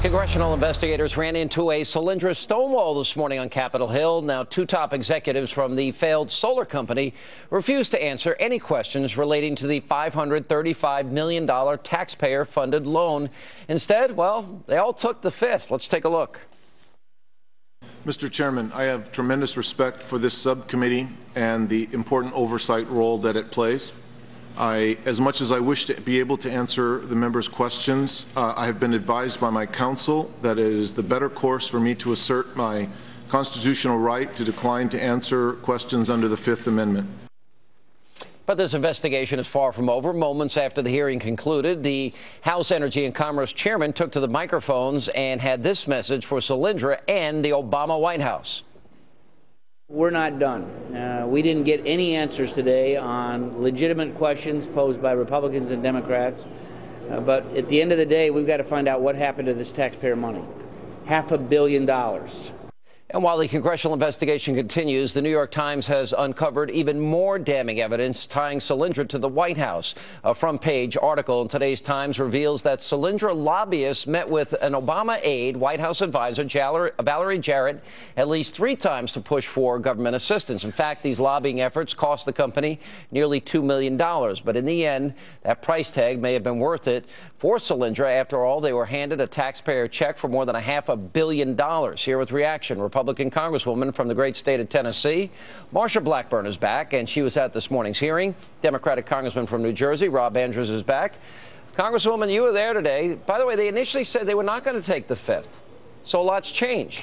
Congressional investigators ran into a Solyndra stonewall this morning on Capitol Hill. Now, two top executives from the failed solar company refused to answer any questions relating to the $535 million taxpayer-funded loan. Instead, well, they all took the fifth. Let's take a look. Mr. Chairman, I have tremendous respect for this subcommittee and the important oversight role that it plays. As much as I wish to be able to answer the members' questions, I have been advised by my counsel that it is the better course for me to assert my constitutional right to decline to answer questions under the Fifth Amendment. But this investigation is far from over. Moments after the hearing concluded, the House Energy and Commerce chairman took to the microphones and had this message for Solyndra and the Obama White House. We're not done. We didn't get any answers today on legitimate questions posed by Republicans and Democrats. But at the end of the day, we've got to find out what happened to this taxpayer money. $500 million. And while the congressional investigation continues, the New York Times has uncovered even more damning evidence tying Solyndra to the White House. A front-page article in today's Times reveals that Solyndra lobbyists met with an Obama aide, White House advisor Valerie Jarrett, at least 3 times to push for government assistance. In fact, these lobbying efforts cost the company nearly $2 million. But in the end, that price tag may have been worth it for Solyndra. After all, they were handed a taxpayer check for more than $500 million. Here with reaction, Republican Congresswoman from the great state of Tennessee, Marsha Blackburn is back, and she was at this morning's hearing. Democratic Congressman from New Jersey, Rob Andrews, is back. Congresswoman, you were there today. By the way, they initially said they were not going to take the fifth, so a lot's changed.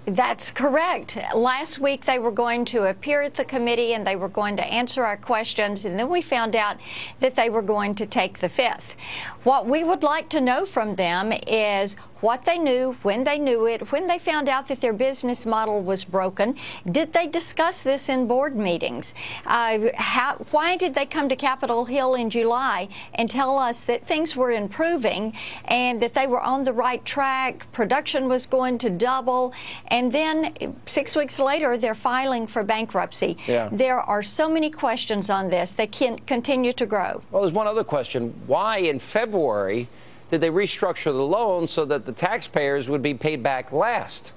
That's correct. Last week they were going to appear at the committee and they were going to answer our questions, and then we found out that they were going to take the fifth. What we would like to know from them is what they knew, when they knew it, when they found out that their business model was broken. Did they discuss this in board meetings? Why did they come to Capitol Hill in July and tell us that things were improving and that they were on the right track, production was going to double, and then 6 weeks later they're filing for bankruptcy? Yeah. There are so many questions on this. They can continue to grow. Well, there's one other question. Why in February did they restructure the loan so that the taxpayers would be paid back last?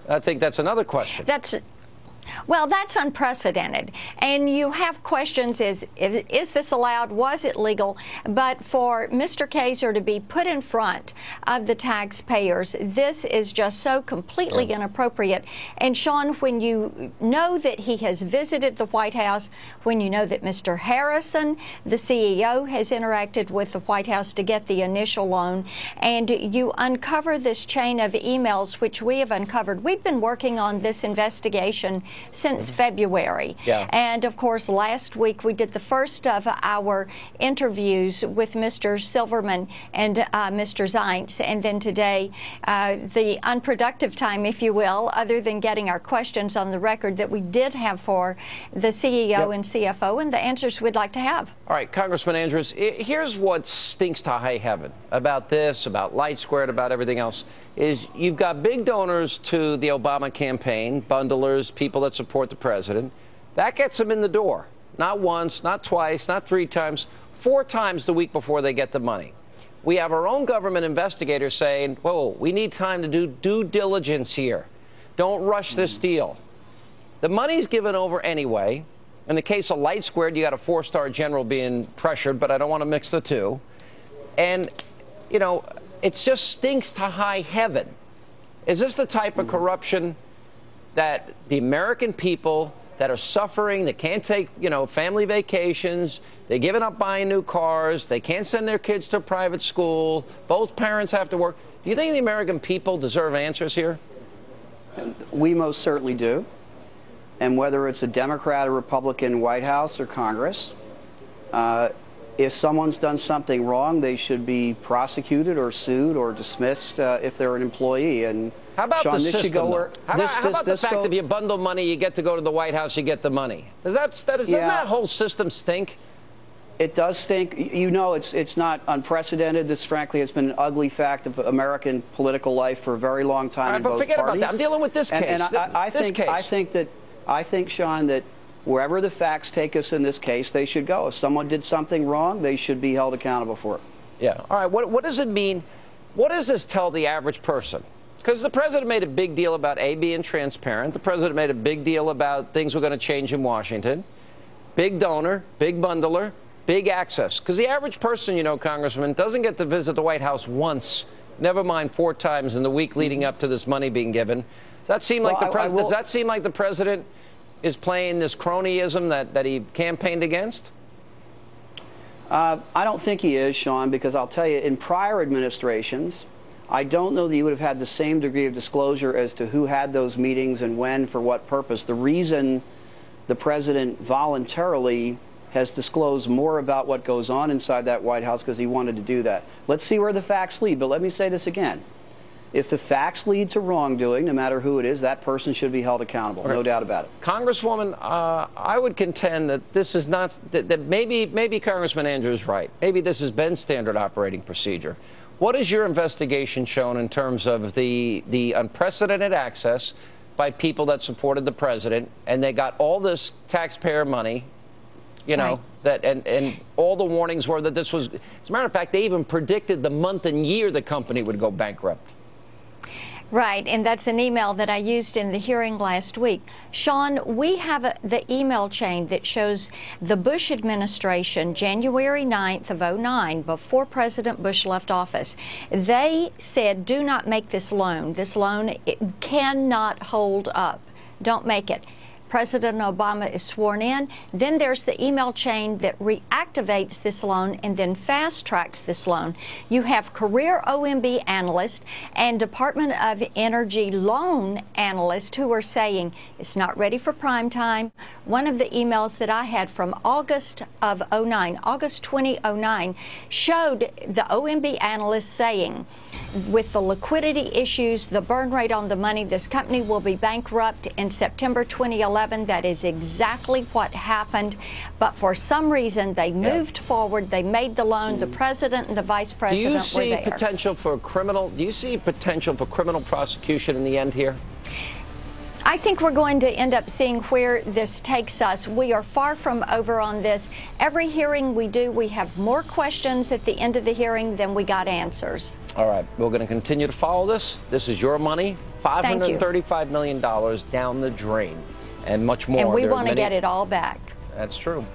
I think that's another question. Well, that's unprecedented. And you have questions, is this allowed? Was it legal? But for Mr. Kaiser to be put in front of the taxpayers, this is just so completely inappropriate. And Sean, when you know that he has visited the White House, when you know that Mr. Harrison, the CEO, has interacted with the White House to get the initial loan, and you uncover this chain of emails, which we have uncovered. We've been working on this investigation since February. And of course, last week we did the first of our interviews with Mr. Silverman and Mr. Zients, and then today the unproductive time, if you will, other than getting our questions on the record that we did have for the CEO and CFO, and the answers we'd like to have. All right, Congressman Andrews, here's what stinks to high heaven about this, about Light Squared, about everything else, is you've got big donors to the Obama campaign, bundlers, people that support the president. That gets them in the door. Not once, not twice, not 3 times, 4 times the week before they get the money. We have our own government investigators saying, whoa, we need time to do due diligence here. Don't rush this deal. The money's given over anyway. In the case of Light Squared, you got a 4-star general being pressured, but I don't want to mix the two. And, you know, it just stinks to high heaven. Is this the type of corruption that the American people that are suffering, that can't take, family vacations, they're giving up buying new cars, they can't send their kids to private school, both parents have to work? Do you think the American people deserve answers here? We most certainly do. And whether it's a Democrat or Republican White House or Congress, if someone's done something wrong, they should be prosecuted or sued or dismissed if they're an employee. And how about Sean, the system? How about the fact that if you bundle money, you get to go to the White House, you get the money? Doesn't that whole system stink? It does stink. You know, it's not unprecedented. This, frankly, has been an ugly fact of American political life for a very long time in both parties. But forget about that. I'm dealing with this case. And I think, Sean, that wherever the facts take us in this case, they should go. If someone did something wrong, they should be held accountable for it. Yeah. All right. What does it mean What does this tell the average person? Because the president made a big deal about A being transparent. The president made a big deal about things were going to change in Washington. Big donor, big bundler, big access. Because the average person, you know, Congressman, doesn't get to visit the White House once, never mind 4 times in the week leading up to this money being given. Does that seem like does that seem like the president is playing this cronyism that he campaigned against? I don't think he is, Sean, because I'll tell you, in prior administrations, I don't know that you would have had the same degree of disclosure as to who had those meetings and when, for what purpose. The reason the president voluntarily has disclosed more about what goes on inside that White House because he wanted to do that. Let's see where the facts lead, but let me say this again. If the facts lead to wrongdoing, no matter who it is, that person should be held accountable, no doubt about it. Congresswoman, I would contend that this is not, that maybe Congressman Andrews is right. Maybe this has been standard operating procedure. What has your investigation shown in terms of the unprecedented access by people that supported the president, and they got all this taxpayer money, you know, that and all the warnings were that this was, as a matter of fact, they even predicted the month and year the company would go bankrupt. Right, and that's an email that I used in the hearing last week. Sean, we have the email chain that shows the Bush administration, January 9th of 2009, before President Bush left office. They said, do not make this loan. This loan it cannot hold up. Don't make it. President Obama is sworn in. Then there's the email chain that reactivates this loan and then fast-tracks this loan. You have career OMB analysts and Department of Energy loan analysts who are saying it's not ready for prime time. One of the emails that I had from August of 2009, August 2009, showed the OMB analysts saying, with the liquidity issues, the burn rate on the money, this company will be bankrupt in September 2011. That is exactly what happened. But for some reason, they moved forward. They made the loan. The president and the vice president were there. Do you see potential for criminal prosecution in the end here? I think we're going to end up seeing where this takes us. We are far from over on this. Every hearing we do, we have more questions at the end of the hearing than we got answers. All right, we're going to continue to follow this. This is your money, $535 million down the drain, and much more. And we want to get it all back. That's true.